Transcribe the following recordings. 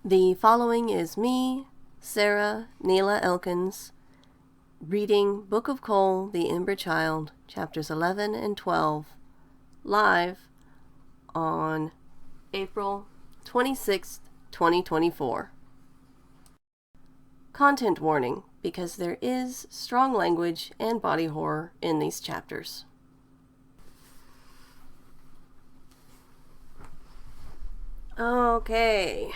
The following is me, Sarah Neela Elkins, reading Book of CoL, The Ember Child, chapters 11 and 12, live on April 26th, 2024. Content warning, because there is strong language and body horror in these chapters. Okay.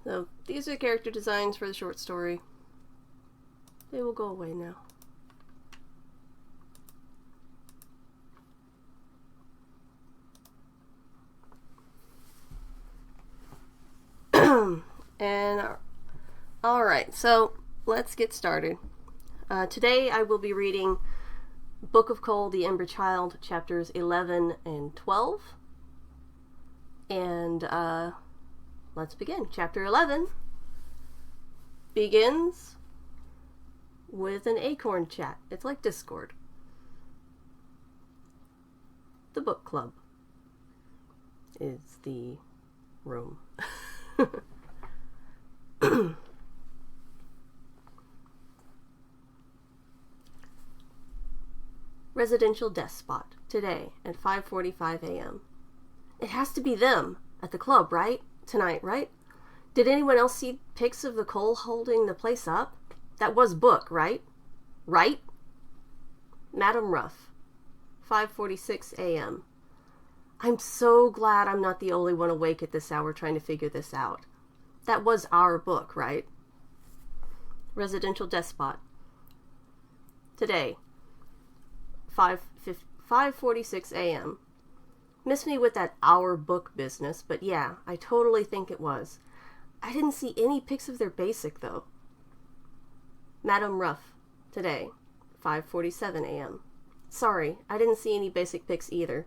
So, these are character designs for the short story. They will go away now. And, alright, so let's get started. Today I will be reading Book of CoL, The Ember Child, chapters 11 and 12. And, let's begin. Chapter 11 begins with an acorn chat. It's like Discord. The book club is the room. Residential desk spot today at 5:45 a.m. It has to be them at the club, right? Tonight, right? Did anyone else see pics of the CoL holding the place up? That was Book, right? Right? Madam Ruff, 5:46 a.m. I'm so glad I'm not the only one awake at this hour trying to figure this out. That was our Book, right? Residential desk spot today, 5:46 a.m. Miss me with that our Book business, but yeah, I totally think it was. I didn't see any pics of their basic, though. Madam Ruff, today, 5:47 a.m. Sorry, I didn't see any basic pics either.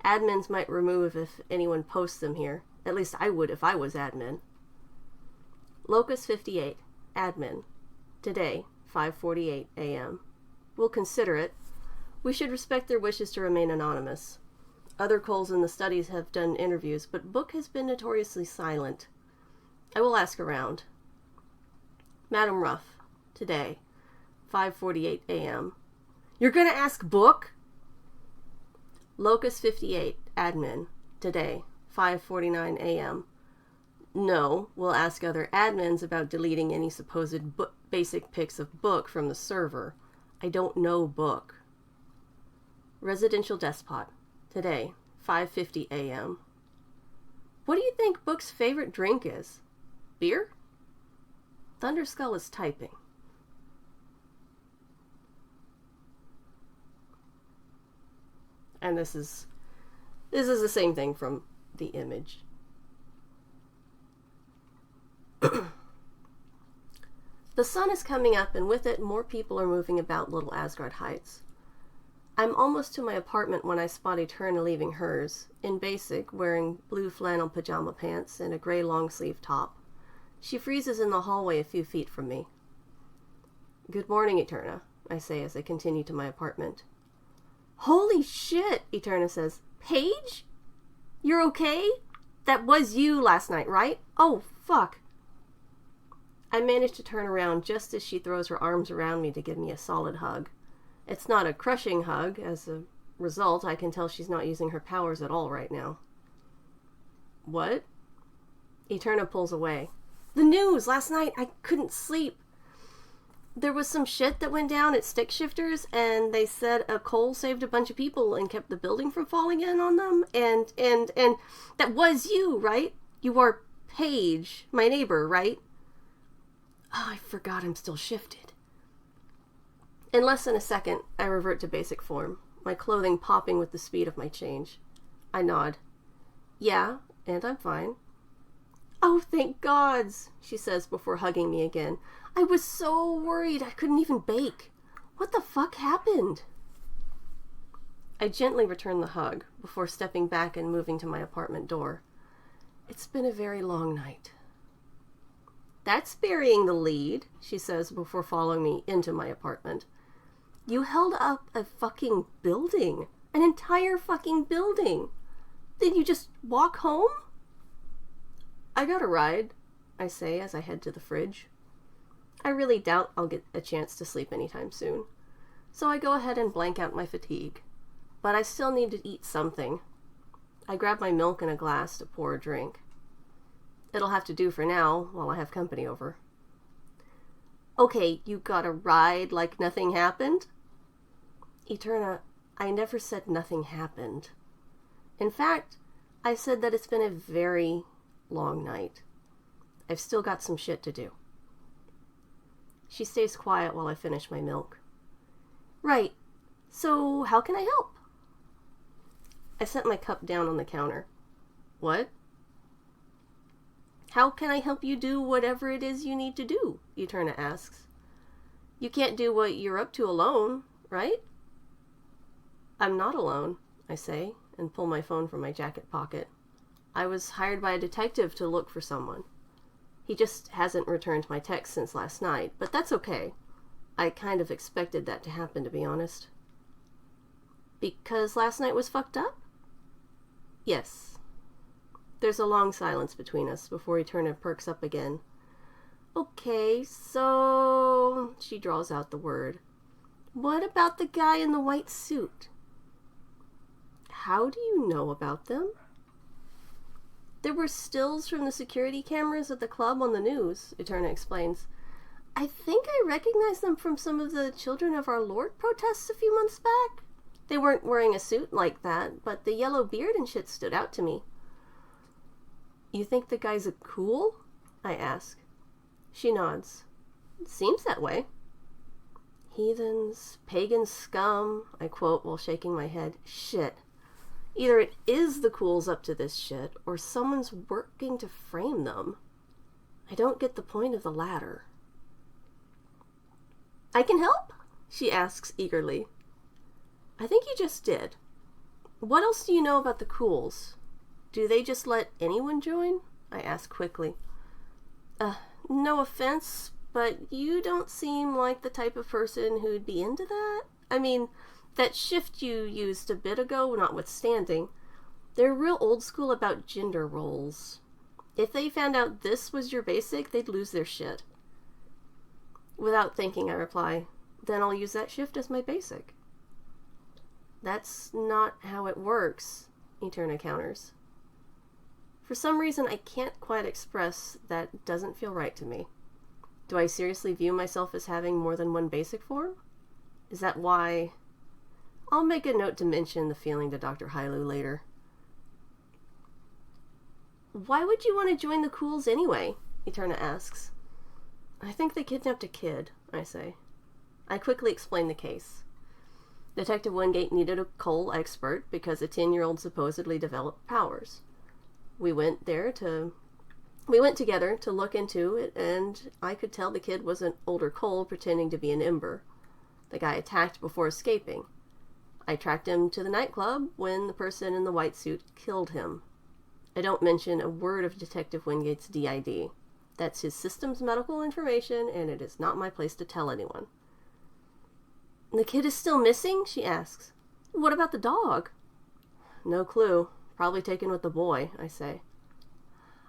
Admins might remove if anyone posts them here. At least I would if I was admin. Locus 58, admin, today, 5:48 a.m. We'll consider it. We should respect their wishes to remain anonymous. Other CoLs in the studies have done interviews, but Book has been notoriously silent. I will ask around. Madam Ruff, today, 5:48 a.m. You're gonna ask Book? Locus 58, admin, today, 5:49 a.m. No, we'll ask other admins about deleting any supposed basic pics of Book from the server. I don't know Book. Residential despot, today, 5:50 a.m. What do you think Book's favorite drink is? Beer? Thunderskull is typing. And this is the same thing from the image. The sun is coming up, and with it, more people are moving about Little Asgard Heights. I'm almost to my apartment when I spot Eterna leaving hers, in basic, wearing blue flannel pajama pants and a gray long-sleeve top. She freezes in the hallway a few feet from me. Good morning, Eterna, I say as I continue to my apartment. Holy shit, Eterna says. Paige? You're okay? That was you last night, right? Oh, fuck. I manage to turn around just as she throws her arms around me to give me a solid hug. It's not a crushing hug. As a result, I can tell she's not using her powers at all right now. What? Eterna pulls away. The news! Last night, I couldn't sleep. There was some shit that went down at Stick Shifters, and they said a CoL saved a bunch of people and kept the building from falling in on them, and that was you, right? You are Paige, my neighbor, right? Oh, I forgot I'm still shifted. In less than a second, I revert to basic form, my clothing popping with the speed of my change. I nod. Yeah, and I'm fine. Oh, thank gods, she says before hugging me again. I was so worried I couldn't even bake. What the fuck happened? I gently return the hug before stepping back and moving to my apartment door. It's been a very long night. That's burying the lead, she says before following me into my apartment. You held up a fucking building. An entire fucking building. Then you just walk home? I got a ride, I say as I head to the fridge. I really doubt I'll get a chance to sleep anytime soon, so I go ahead and blank out my fatigue. But I still need to eat something. I grab my milk and a glass to pour a drink. It'll have to do for now while I have company over. Okay, you got a ride like nothing happened? Eterna, I never said nothing happened. In fact, I said that it's been a very long night. I've still got some shit to do. She stays quiet while I finish my milk. Right. So, how can I help? I set my cup down on the counter. What? How can I help you do whatever it is you need to do? Eterna asks. You can't do what you're up to alone, right? I'm not alone, I say, and pull my phone from my jacket pocket. I was hired by a detective to look for someone. He just hasn't returned my text since last night, but that's okay. I kind of expected that to happen, to be honest. Because last night was fucked up? Yes. There's a long silence between us before Eterna perks up again. Okay, so... She draws out the word. What about the guy in the white suit? How do you know about them? There were stills from the security cameras at the club on the news, Eterna explains. I think I recognize them from some of the Children of Our Lord protests a few months back. They weren't wearing a suit like that, but the yellow beard and shit stood out to me. You think the guy's a cool? I ask. She nods. Seems that way. Heathens, pagan scum, I quote while shaking my head. Shit. Either it is the cools up to this shit, or someone's working to frame them. I don't get the point of the latter. I can help? She asks eagerly. I think you just did. What else do you know about the cools? Do they just let anyone join? I ask quickly. No offense, but you don't seem like the type of person who'd be into that. I mean, that shift you used a bit ago notwithstanding, they're real old school about gender roles. If they found out this was your basic, they'd lose their shit. Without thinking, I reply, then I'll use that shift as my basic. That's not how it works, Eterna counters. For some reason, I can't quite express that doesn't feel right to me. Do I seriously view myself as having more than one basic form? Is that why... I'll make a note to mention the feeling to Dr. Hailu later. Why would you want to join the cools anyway? Eterna asks. I think they kidnapped a kid, I say. I quickly explain the case. Detective Windgate needed a CoL expert because a 10-year-old supposedly developed powers. We went together to look into it, and I could tell the kid was an older CoL pretending to be an Ember. The guy attacked before escaping. I tracked him to the nightclub when the person in the white suit killed him. I don't mention a word of Detective Wingate's DID. That's his system's medical information, and it is not my place to tell anyone. The kid is still missing? She asks. What about the dog? No clue. Probably taken with the boy, I say.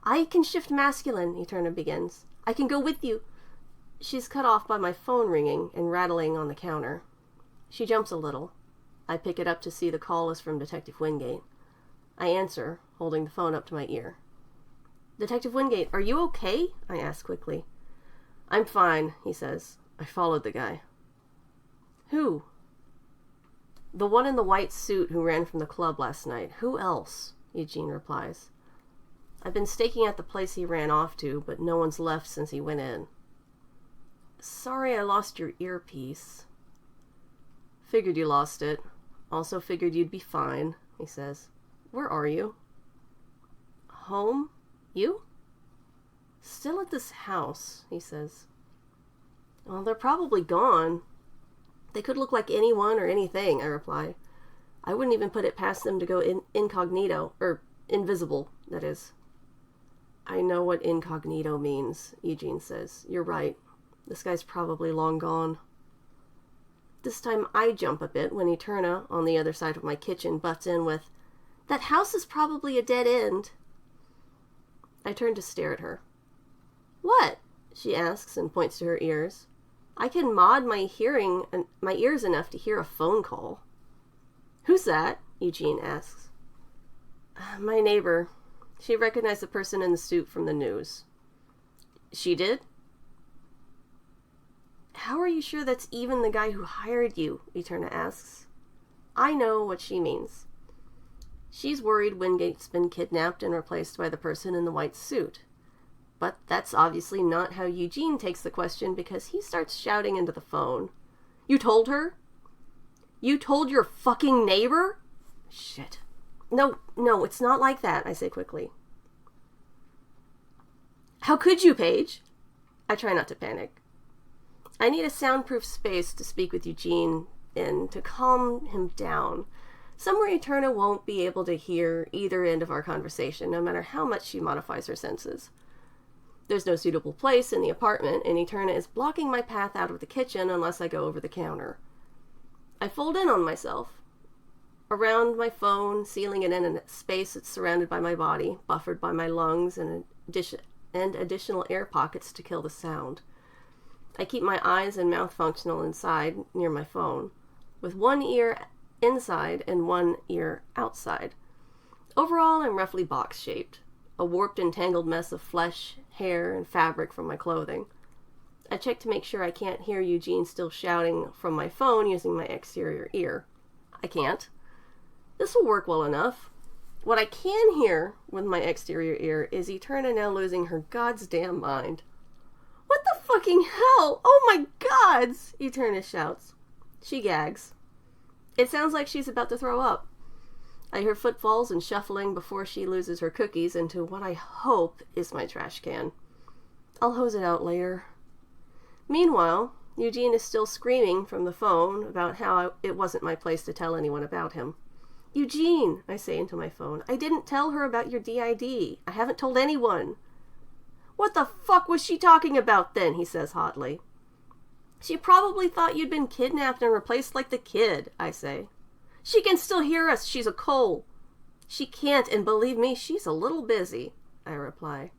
I can shift masculine, Eterna begins. I can go with you. She's cut off by my phone ringing and rattling on the counter. She jumps a little. I pick it up to see the call is from Detective Windgate. I answer, holding the phone up to my ear. Detective Windgate, are you okay? I ask quickly. I'm fine, he says. I followed the guy. Who? The one in the white suit who ran from the club last night. Who else? Eugene replies. I've been staking out the place he ran off to, but no one's left since he went in. Sorry I lost your earpiece. Figured you lost it. Also figured you'd be fine, he says. Where are you? Home? You? Still at this house, he says. Well, they're probably gone. They could look like anyone or anything, I reply. I wouldn't even put it past them to go incognito, or invisible, that is. I know what incognito means, Eugene says. You're right. This guy's probably long gone. This time I jump a bit when Eterna, on the other side of my kitchen, butts in with, "That house is probably a dead end." I turn to stare at her. "What?" she asks and points to her ears. "I can mod my ears enough to hear a phone call." "Who's that?" Eugene asks. "My neighbor. She recognized the person in the suit from the news." "She did?" "How are you sure that's even the guy who hired you?" Eterna asks. I know what she means. She's worried Windgate's been kidnapped and replaced by the person in the white suit. But that's obviously not how Eugene takes the question, because he starts shouting into the phone. "You told her? You told your fucking neighbor?" Shit. No, it's not like that, I say quickly. "How could you, Paige?" I try not to panic. I need a soundproof space to speak with Eugene in, to calm him down. Somewhere Eterna won't be able to hear either end of our conversation, no matter how much she modifies her senses. There's no suitable place in the apartment, and Eterna is blocking my path out of the kitchen unless I go over the counter. I fold in on myself, around my phone, sealing it in a space that's surrounded by my body, buffered by my lungs, and additional air pockets to kill the sound. I keep my eyes and mouth functional inside, near my phone, with one ear inside and one ear outside. Overall, I'm roughly box-shaped, a warped and tangled mess of flesh, hair, and fabric from my clothing. I check to make sure I can't hear Eugene still shouting from my phone using my exterior ear. I can't. This will work well enough. What I can hear with my exterior ear is Eterna now losing her goddamn mind. "What the fucking hell? Oh my gods!" Eterna shouts. She gags. It sounds like she's about to throw up. I hear footfalls and shuffling before she loses her cookies into what I hope is my trash can. I'll hose it out later. Meanwhile, Eugene is still screaming from the phone about how it wasn't my place to tell anyone about him. "Eugene," I say into my phone, "I didn't tell her about your DID. I haven't told anyone." "What the fuck was she talking about then?" he says hotly. "She probably thought you'd been kidnapped and replaced like the kid," I say. "She can still hear us. She's a CoL." "She can't, and believe me, she's a little busy," I reply.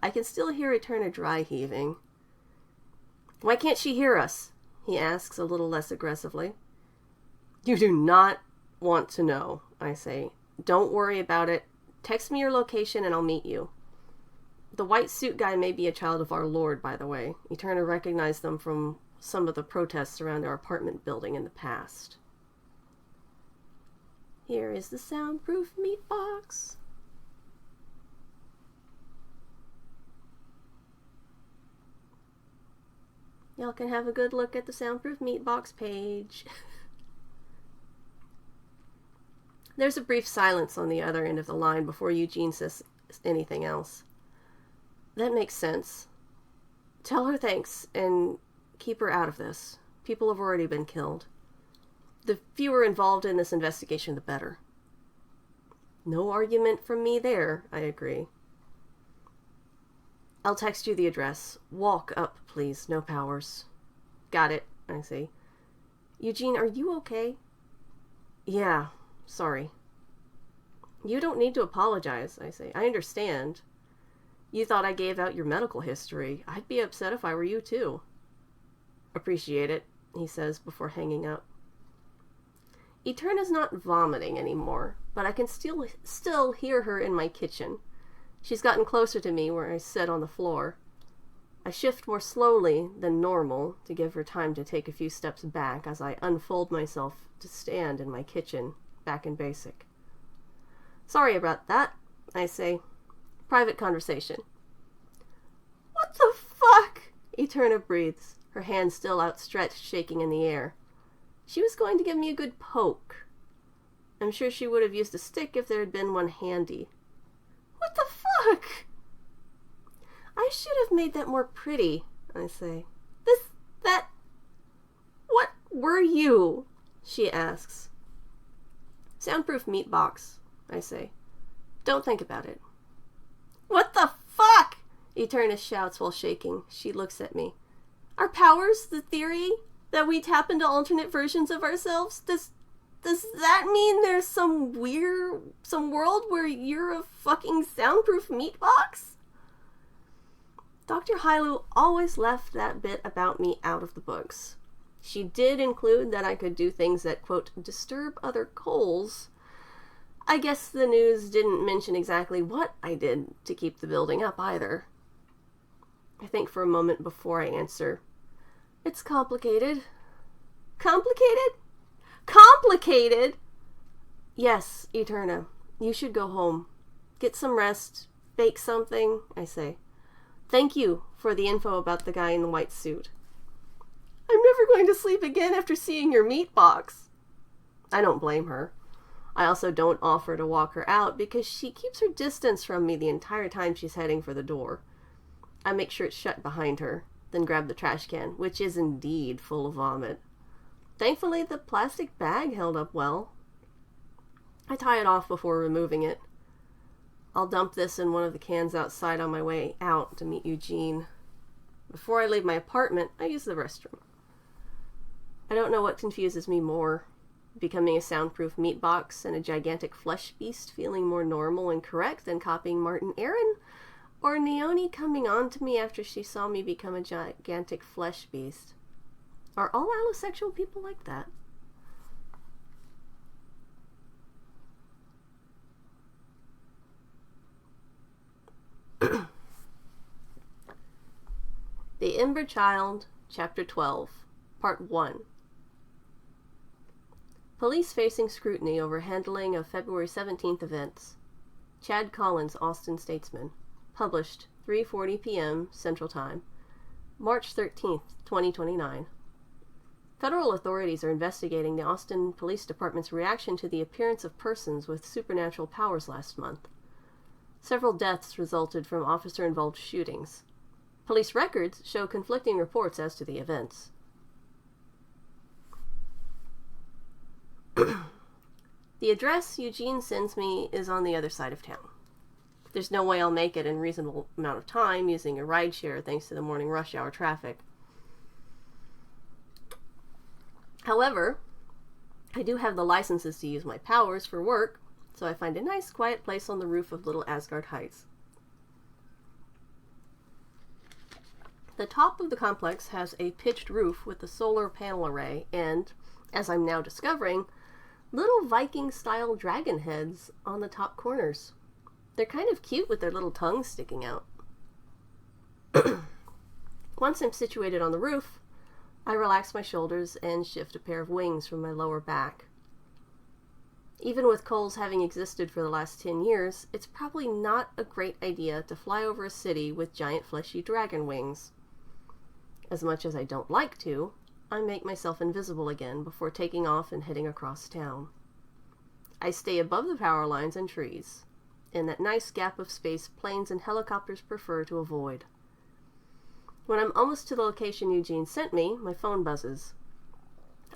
I can still hear Eterna dry heaving. "Why can't she hear us?" he asks a little less aggressively. "You do not want to know," I say. "Don't worry about it. Text me your location and I'll meet you." The white suit guy may be a child of our Lord, by the way. Eterna recognized them from some of the protests around our apartment building in the past. Here is the soundproof meat box. Y'all can have a good look at the soundproof meat box page. There's a brief silence on the other end of the line before Eugene says anything else. That makes sense. Tell her thanks and keep her out of this. People have already been killed. The fewer involved in this investigation, the better. No argument from me there, I agree. I'll text you the address. Walk up, please. No powers. Got it, I say. Eugene, are you okay? Yeah, sorry. You don't need to apologize, I say. I understand. You thought I gave out your medical history. I'd be upset if I were you, too. Appreciate it, he says before hanging up. Eterna's not vomiting anymore, but I can still hear her in my kitchen. She's gotten closer to me where I sit on the floor. I shift more slowly than normal to give her time to take a few steps back as I unfold myself to stand in my kitchen, back in basic. Sorry about that, I say. Private conversation. What the fuck? Eterna breathes, her hand still outstretched, shaking in the air. She was going to give me a good poke. I'm sure she would have used a stick if there had been one handy. What the fuck? I should have made that more pretty, I say. What were you? She asks. Soundproof meat box, I say. Don't think about it. What the fuck? Eterna shouts while shaking. She looks at me. Our powers, the theory? That we tap into alternate versions of ourselves? Does that mean there's some world where you're a fucking soundproof meat box? Dr. Hailu always left that bit about me out of the books. She did include that I could do things that, quote, disturb other CoLs. I guess the news didn't mention exactly what I did to keep the building up either. I think for a moment before I answer. It's complicated. Complicated? Complicated? Yes, Eterna. You should go home. Get some rest. Bake something, I say. Thank you for the info about the guy in the white suit. I'm never going to sleep again after seeing your meat box. I don't blame her. I also don't offer to walk her out because she keeps her distance from me the entire time she's heading for the door. I make sure it's shut behind her, then grab the trash can, which is indeed full of vomit. Thankfully, the plastic bag held up well. I tie it off before removing it. I'll dump this in one of the cans outside on my way out to meet Eugene. Before I leave my apartment, I use the restroom. I don't know what confuses me more, becoming a soundproof meat box and a gigantic flesh beast feeling more normal and correct than copying Martin Aaron, or Naomi coming on to me after she saw me become a gigantic flesh beast. Are all allosexual people like that? The Ember Child, Chapter 12, Part 1. Police facing scrutiny over handling of February 17th events. Chad Collins, Austin Statesman. Published 3:40 p.m. Central Time. March 13th, 2029. Federal authorities are investigating the Austin Police Department's reaction to the appearance of persons with supernatural powers last month. Several deaths resulted from officer-involved shootings. Police records show conflicting reports as to the events. The address Eugene sends me is on the other side of town. There's no way I'll make it in a reasonable amount of time using a rideshare thanks to the morning rush hour traffic. However, I do have the licenses to use my powers for work, so I find a nice quiet place on the roof of Little Asgard Heights. The top of the complex has a pitched roof with a solar panel array and, as I'm now discovering, little Viking-style dragon heads on the top corners. They're kind of cute with their little tongues sticking out. Once I'm situated on the roof, I relax my shoulders and shift a pair of wings from my lower back. Even with CoLs having existed for the last 10 years, it's probably not a great idea to fly over a city with giant fleshy dragon wings. As much as I don't like to, I make myself invisible again before taking off and heading across town. I stay above the power lines and trees, in that nice gap of space planes and helicopters prefer to avoid. When I'm almost to the location Eugene sent me, my phone buzzes.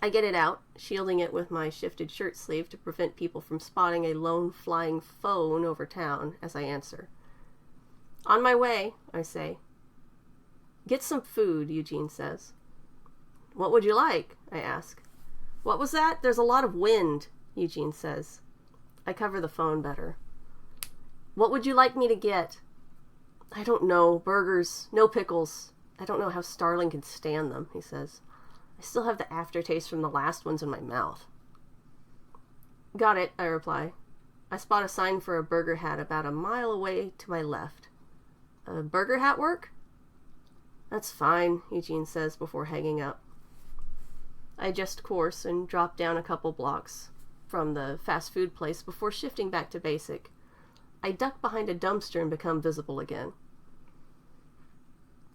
I get it out, shielding it with my shifted shirt sleeve to prevent people from spotting a lone flying phone over town as I answer. On my way, I say. Get some food, Eugene says. What would you like? I ask. What was that? There's a lot of wind, Eugene says. I cover the phone better. What would you like me to get? I don't know. Burgers. No pickles. I don't know how Starling can stand them, he says. I still have the aftertaste from the last ones in my mouth. Got it, I reply. I spot a sign for a burger hat about a mile away to my left. A burger hat work? That's fine, Eugene says before hanging up. I adjust course and drop down a couple blocks from the fast food place before shifting back to basic. I duck behind a dumpster and become visible again.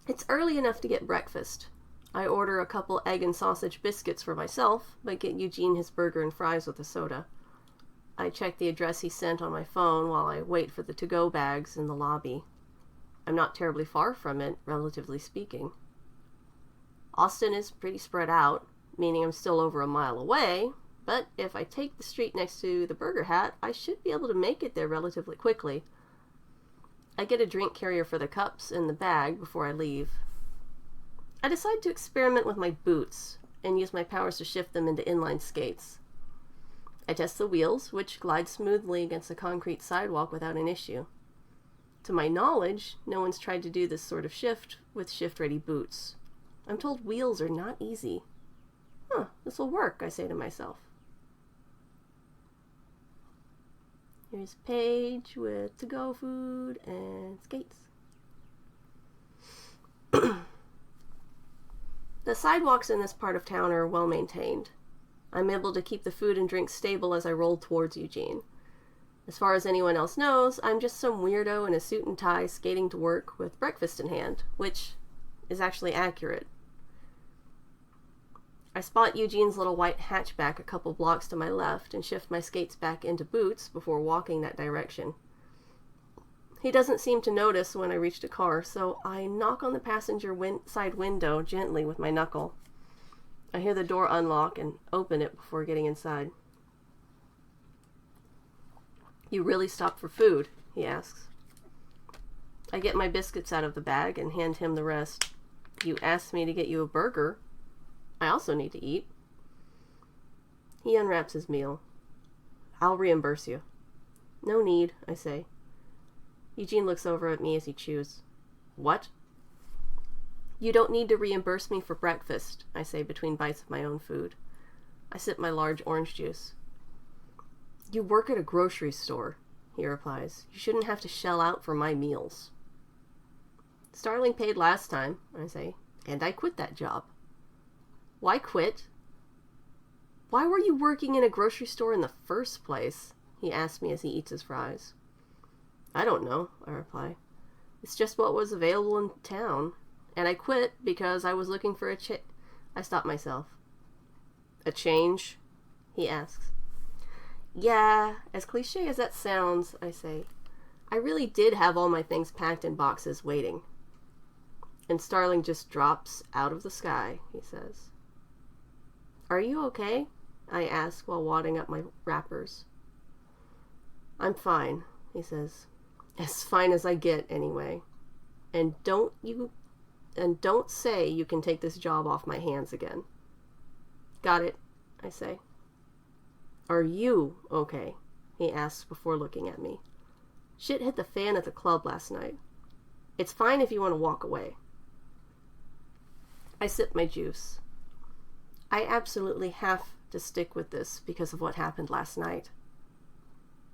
It's early enough to get breakfast. I order a couple egg and sausage biscuits for myself, but get Eugene his burger and fries with a soda. I check the address he sent on my phone while I wait for the to-go bags in the lobby. I'm not terribly far from it, relatively speaking. Austin is pretty spread out, meaning I'm still over a mile away, but if I take the street next to the burger hat, I should be able to make it there relatively quickly. I get a drink carrier for the cups and the bag before I leave. I decide to experiment with my boots, and use my powers to shift them into inline skates. I test the wheels, which glide smoothly against the concrete sidewalk without an issue. To my knowledge, no one's tried to do this sort of shift with shift-ready boots. I'm told wheels are not easy. This'll work, I say to myself. Here's Paige with to-go food and skates. The sidewalks in this part of town are well maintained. I'm able to keep the food and drink stable as I roll towards Eugene. As far as anyone else knows, I'm just some weirdo in a suit and tie skating to work with breakfast in hand, which is actually accurate. I spot Eugene's little white hatchback a couple blocks to my left and shift my skates back into boots before walking that direction. He doesn't seem to notice when I reach the car, so I knock on the passenger side window gently with my knuckle. I hear the door unlock and open it before getting inside. "You really stopped for food?" he asks. I get my biscuits out of the bag and hand him the rest. "You asked me to get you a burger. I also need to eat." He unwraps his meal. "I'll reimburse you." "No need," I say. Eugene looks over at me as he chews. "What?" "You don't need to reimburse me for breakfast," I say between bites of my own food. I sip my large orange juice. "You work at a grocery store," he replies. "You shouldn't have to shell out for my meals." "Starling paid last time," I say, "and I quit that job." "Why quit?" "Why were you working in a grocery store in the first place?" he asks me as he eats his fries. "I don't know," I reply. "It's just what was available in town. And I quit because I was looking for I stop myself. "A change?" he asks. "Yeah, as cliche as that sounds," I say. "I really did have all my things packed in boxes waiting." "And Starling just drops out of the sky," he says. "Are you okay?" I ask while wadding up my wrappers. "I'm fine," he says. "As fine as I get, anyway. And don't say you can take this job off my hands again." "Got it," I say. "Are you okay?" he asks before looking at me. "Shit hit the fan at the club last night. It's fine if you want to walk away." I sip my juice. I absolutely have to stick with this because of what happened last night.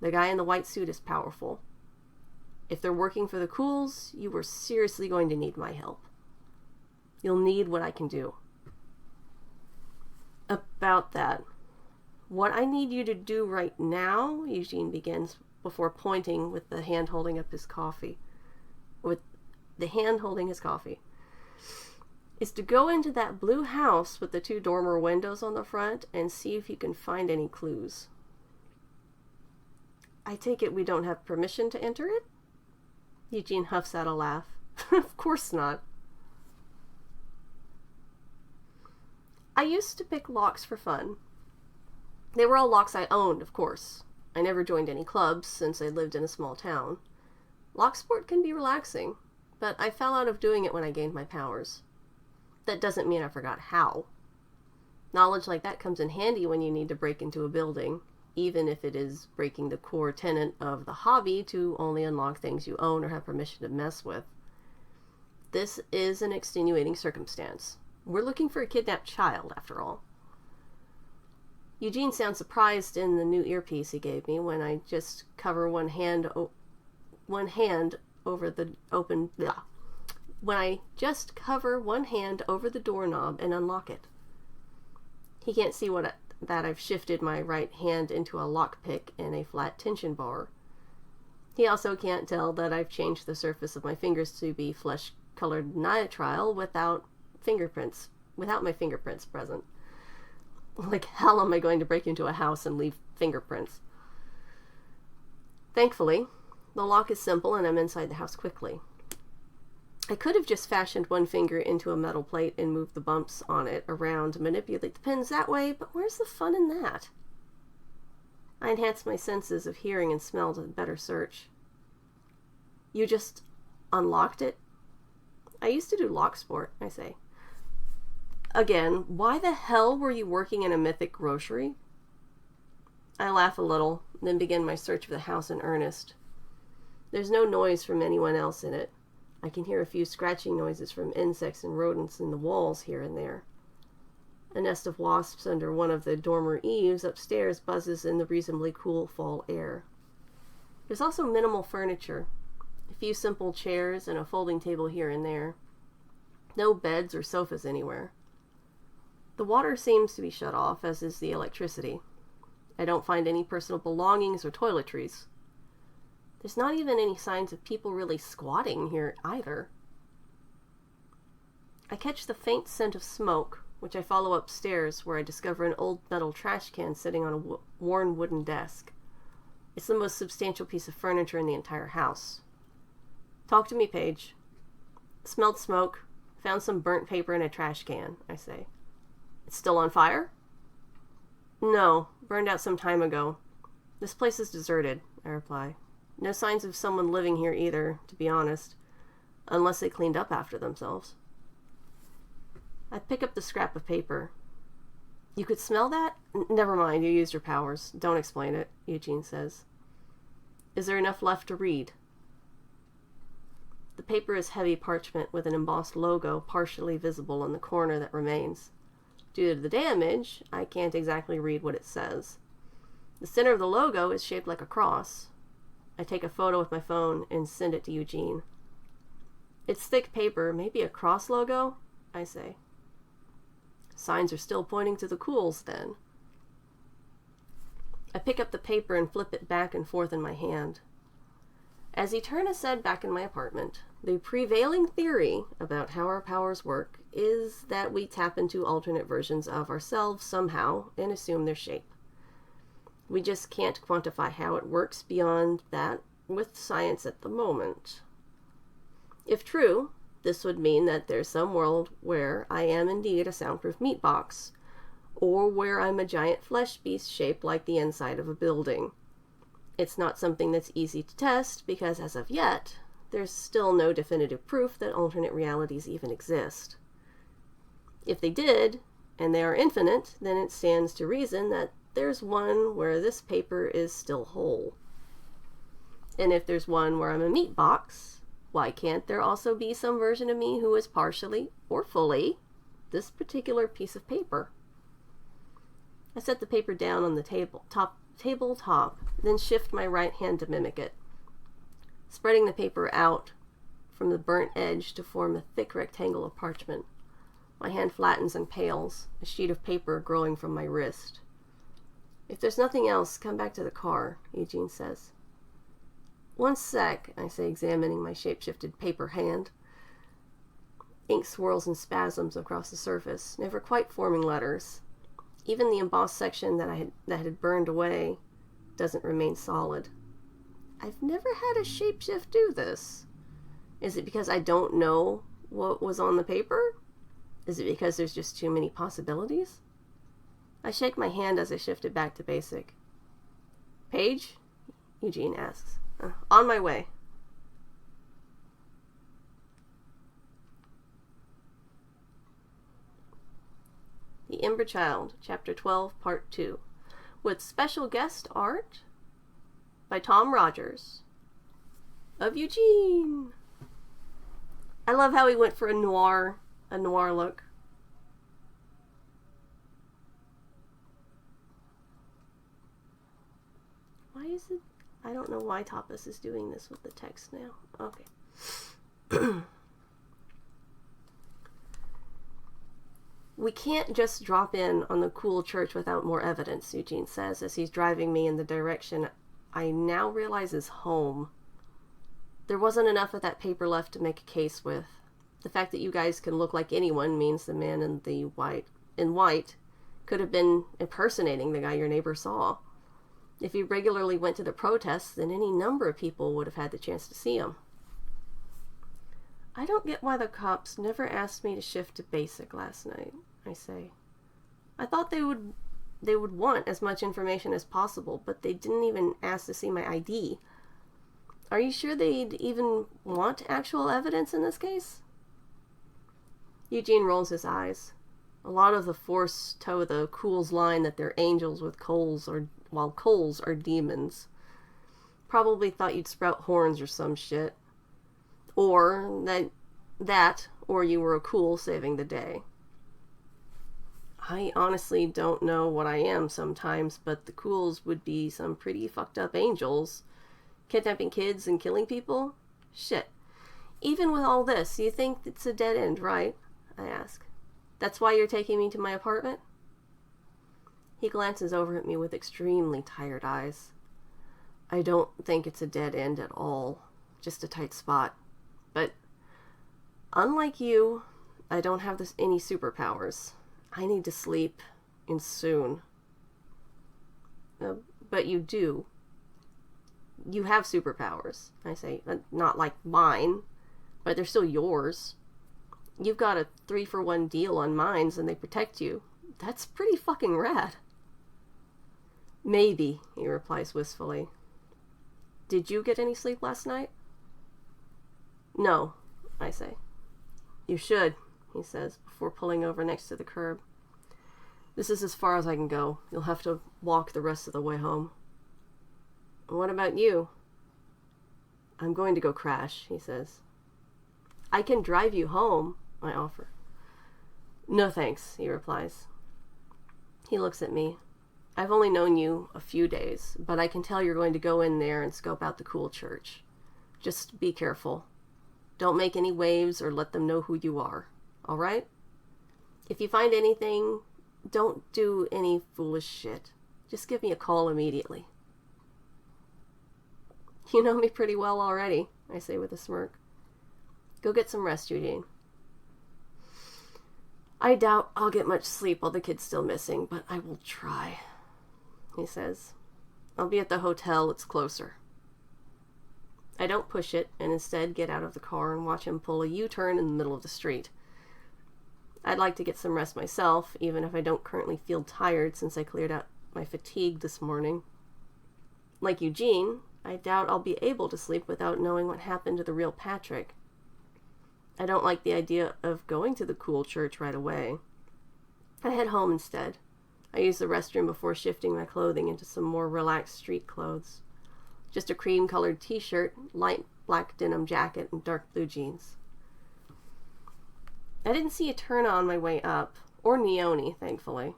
The guy in the white suit is powerful. If they're working for the CoLs, you are seriously going to need my help. You'll need what I can do. "About that, what I need you to do right now," Eugene begins before pointing with the hand holding his coffee, "is to go into that blue house with the 2 dormer windows on the front and see if you can find any clues." "I take it we don't have permission to enter it?" Eugene huffs out a laugh. "Of course not." I used to pick locks for fun. They were all locks I owned, of course. I never joined any clubs since I lived in a small town. Lock sport can be relaxing, but I fell out of doing it when I gained my powers. That doesn't mean I forgot how. Knowledge like that comes in handy when you need to break into a building, even if it is breaking the core tenet of the hobby to only unlock things you own or have permission to mess with. This is an extenuating circumstance. We're looking for a kidnapped child, after all. Eugene sounds surprised in the new earpiece he gave me when I just cover one hand over the doorknob and unlock it. He can't see that I've shifted my right hand into a lockpick and a flat tension bar. He also can't tell that I've changed the surface of my fingers to be flesh-colored nitrile without my fingerprints present. Like hell am I going to break into a house and leave fingerprints? Thankfully, the lock is simple and I'm inside the house quickly. I could have just fashioned one finger into a metal plate and moved the bumps on it around to manipulate the pins that way, but where's the fun in that? I enhance my senses of hearing and smell to better search. "You just unlocked it?" "I used to do lock sport," I say. Again, why the hell were you working in a mythic grocery? I laugh a little, then begin my search of the house in earnest. There's no noise from anyone else in it. I can hear a few scratching noises from insects and rodents in the walls here and there. A nest of wasps under one of the dormer eaves upstairs buzzes in the reasonably cool fall air. There's also minimal furniture. A few simple chairs and a folding table here and there. No beds or sofas anywhere. The water seems to be shut off, as is the electricity. I don't find any personal belongings or toiletries. There's not even any signs of people really squatting here either. I catch the faint scent of smoke, which I follow upstairs, where I discover an old metal trash can sitting on a worn wooden desk. It's the most substantial piece of furniture in the entire house. Talk to me, Paige. Smelled smoke. Found some burnt paper in a trash can, I say. It's still on fire? No, burned out some time ago. This place is deserted, I reply. No signs of someone living here either, to be honest. Unless they cleaned up after themselves. I pick up the scrap of paper. You could smell that? Never mind, you used your powers. Don't explain it, Eugene says. Is there enough left to read? The paper is heavy parchment with an embossed logo partially visible on the corner that remains. Due to the damage, I can't exactly read what it says. The center of the logo is shaped like a cross. I take a photo with my phone and send it to Eugene. It's thick paper, maybe a cross logo, I say. Signs are still pointing to the CoLs, then. I pick up the paper and flip it back and forth in my hand. As Eterna said back in my apartment, the prevailing theory about how our powers work is that we tap into alternate versions of ourselves somehow and assume their shape. We just can't quantify how it works beyond that with science at the moment. If true, this would mean that there's some world where I am indeed a soundproof meat box, or where I'm a giant flesh beast shaped like the inside of a building. It's not something that's easy to test because, as of yet, there's still no definitive proof that alternate realities even exist. If they did, and they are infinite, then it stands to reason that there's one where this paper is still whole. And if there's one where I'm a meat box, why can't there also be some version of me who is partially, or fully, this particular piece of paper? I set the paper down on the tabletop, then shift my right hand to mimic it, spreading the paper out from the burnt edge to form a thick rectangle of parchment. My hand flattens and pales, a sheet of paper growing from my wrist. If there's nothing else, come back to the car, Eugene says. One sec, I say, examining my shape-shifted paper hand. Ink swirls and spasms across the surface, never quite forming letters. Even the embossed section that had burned away doesn't remain solid. I've never had a shapeshift do this. Is it because I don't know what was on the paper? Is it because there's just too many possibilities? I shake my hand as I shift it back to basic. Paige? Eugene asks. On my way. The Ember Child, Chapter 12, Part 2, with special guest art by Tom Rogers of Eugene. I love how he went for a noir look. Why is it? I don't know why Tapas is doing this with the text now. Okay. We can't just drop in on the CoL church without more evidence, Eugene says as he's driving me in the direction I now realize is home. There wasn't enough of that paper left to make a case with. The fact that you guys can look like anyone means the man in white could have been impersonating the guy your neighbor saw. If he regularly went to the protests, then any number of people would have had the chance to see him. I don't get why the cops never asked me to shift to basic last night, I say. I thought they would want as much information as possible, but they didn't even ask to see my ID. Are you sure they'd even want actual evidence in this case? Eugene rolls his eyes. A lot of the Force toe the CoL's line that they're angels with while CoL's are demons. Probably thought you'd sprout horns or some shit. Or or you were a CoL saving the day. I honestly don't know what I am sometimes, but the CoL's would be some pretty fucked up angels. Kidnapping kids and killing people? Shit. Even with all this, you think it's a dead end, right? I ask. That's why you're taking me to my apartment? He glances over at me with extremely tired eyes. I don't think it's a dead end at all. Just a tight spot. But unlike you, I don't have any superpowers. I need to sleep, and soon. But you do. You have superpowers, I say. Not like mine, but they're still yours. You've got a 3-for-1 deal on mines and they protect you. That's pretty fucking rad. Maybe, he replies wistfully. Did you get any sleep last night? No, I say. You should, he says, before pulling over next to the curb. This is as far as I can go. You'll have to walk the rest of the way home. What about you? I'm going to go crash, he says. I can drive you home, I offer. No thanks, he replies. He looks at me. I've only known you a few days, but I can tell you're going to go in there and scope out the CoL church. Just be careful. Don't make any waves or let them know who you are, all right? If you find anything, don't do any foolish shit. Just give me a call immediately. You know me pretty well already, I say with a smirk. Go get some rest, Eugene. I doubt I'll get much sleep while the kid's still missing, but I will try, he says. I'll be at the hotel, it's closer. I don't push it, and instead get out of the car and watch him pull a U-turn in the middle of the street. I'd like to get some rest myself, even if I don't currently feel tired since I cleared out my fatigue this morning. Like Eugene, I doubt I'll be able to sleep without knowing what happened to the real Patrick. I don't like the idea of going to the CoL church right away. I head home instead. I use the restroom before shifting my clothing into some more relaxed street clothes. Just a cream-colored t-shirt, light black denim jacket, and dark blue jeans. I didn't see Eterna on my way up, or Neone, thankfully.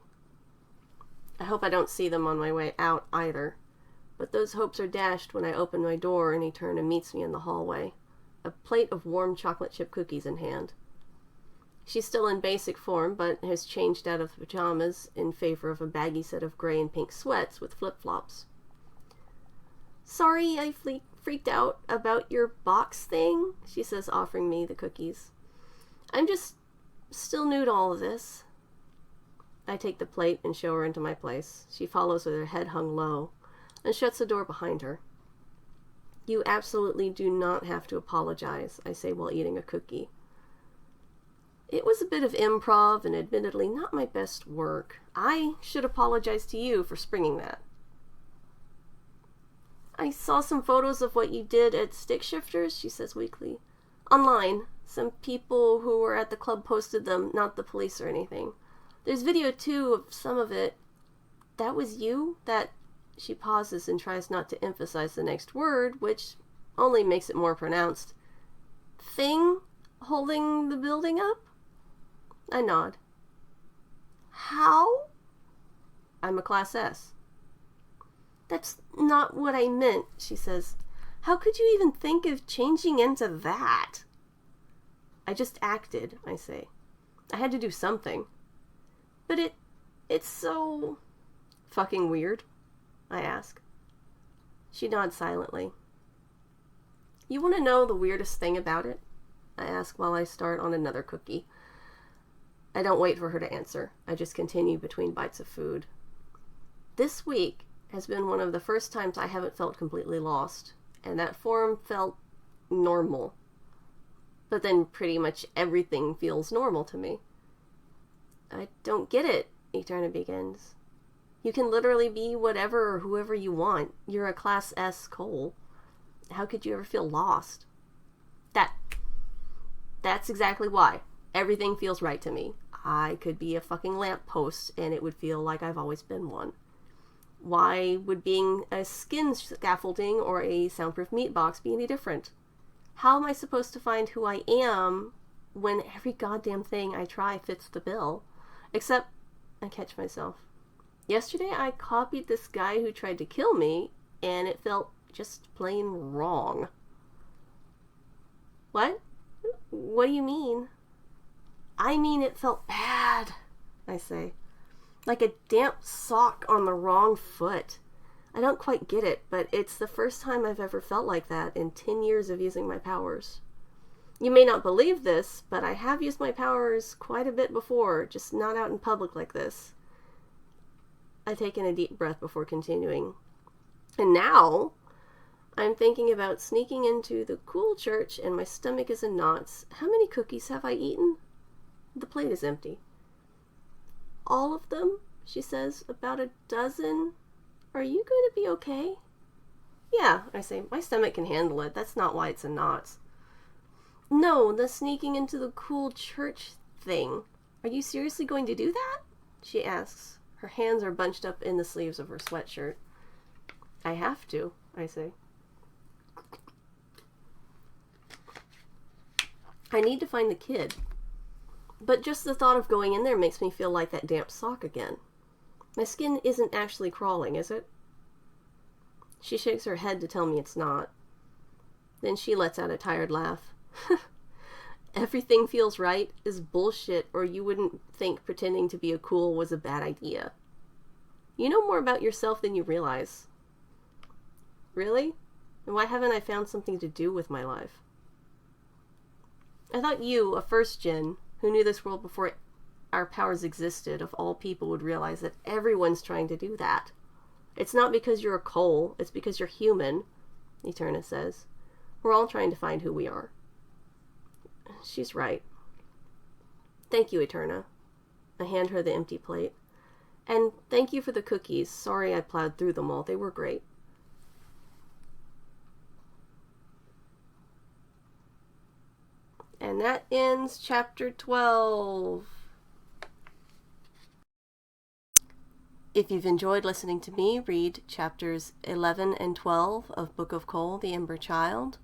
I hope I don't see them on my way out either, but those hopes are dashed when I open my door and Eterna meets me in the hallway, a plate of warm chocolate chip cookies in hand. She's still in basic form, but has changed out of pajamas in favor of a baggy set of gray and pink sweats with flip-flops. Sorry I freaked out about your box thing, she says, offering me the cookies. I'm just still new to all of this. I take the plate and show her into my place. She follows with her head hung low and shuts the door behind her. You absolutely do not have to apologize, I say while eating a cookie. It was a bit of improv and admittedly not my best work. I should apologize to you for springing that. I saw some photos of what you did at Stick Shifters, she says weakly. Online. Some people who were at the club posted them, not the police or anything. There's video, too, of some of it. That was you? That... She pauses and tries not to emphasize the next word, which only makes it more pronounced. Thing holding the building up? I nod. How? I'm a Class S. That's not what I meant, she says. How could you even think of changing into that? I just acted, I say. I had to do something. But it's so... fucking weird, I ask. She nods silently. You want to know the weirdest thing about it? I ask while I start on another cookie. I don't wait for her to answer. I just continue between bites of food. This week has been one of the first times I haven't felt completely lost, and that form felt normal. But then pretty much everything feels normal to me. I don't get it, Eterna begins. You can literally be whatever or whoever you want. You're a Class S CoL. How could you ever feel lost? That's exactly why. Everything feels right to me. I could be a fucking lamppost and it would feel like I've always been one. Why would being a skin scaffolding or a soundproof meat box be any different? How am I supposed to find who I am when every goddamn thing I try fits the bill? Except, I catch myself. Yesterday I copied this guy who tried to kill me, and it felt just plain wrong. What? What do you mean? I mean it felt bad, I say. Like a damp sock on the wrong foot. I don't quite get it, but it's the first time I've ever felt like that in 10 years of using my powers. You may not believe this, but I have used my powers quite a bit before, just not out in public like this. I take in a deep breath before continuing. And now, I'm thinking about sneaking into the CoL church and my stomach is in knots. How many cookies have I eaten? The plate is empty. All of them, she says, about a dozen. Are you going to be okay? Yeah, I say, my stomach can handle it. That's not why it's in knots. No, the sneaking into the CoL church thing. Are you seriously going to do that? She asks. Her hands are bunched up in the sleeves of her sweatshirt. I have to, I say. I need to find the kid. But just the thought of going in there makes me feel like that damp sock again. My skin isn't actually crawling, is it? She shakes her head to tell me it's not. Then she lets out a tired laugh. Everything feels right is bullshit, or you wouldn't think pretending to be a CoL was a bad idea. You know more about yourself than you realize. Really? And why haven't I found something to do with my life? I thought you, a first gen, who knew this world before our powers existed, of all people, would realize that everyone's trying to do that. It's not because you're a CoL, it's because you're human, Eterna says. We're all trying to find who we are. She's right. Thank you, Eterna. I hand her the empty plate. And thank you for the cookies. Sorry I plowed through them all. They were great. And that ends chapter 12. If you've enjoyed listening to me read chapters 11 and 12 of Book of CoL, The Ember Child,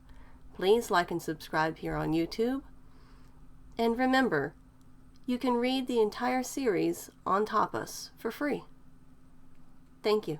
please like and subscribe here on YouTube. And remember, you can read the entire series on Tapas for free. Thank you.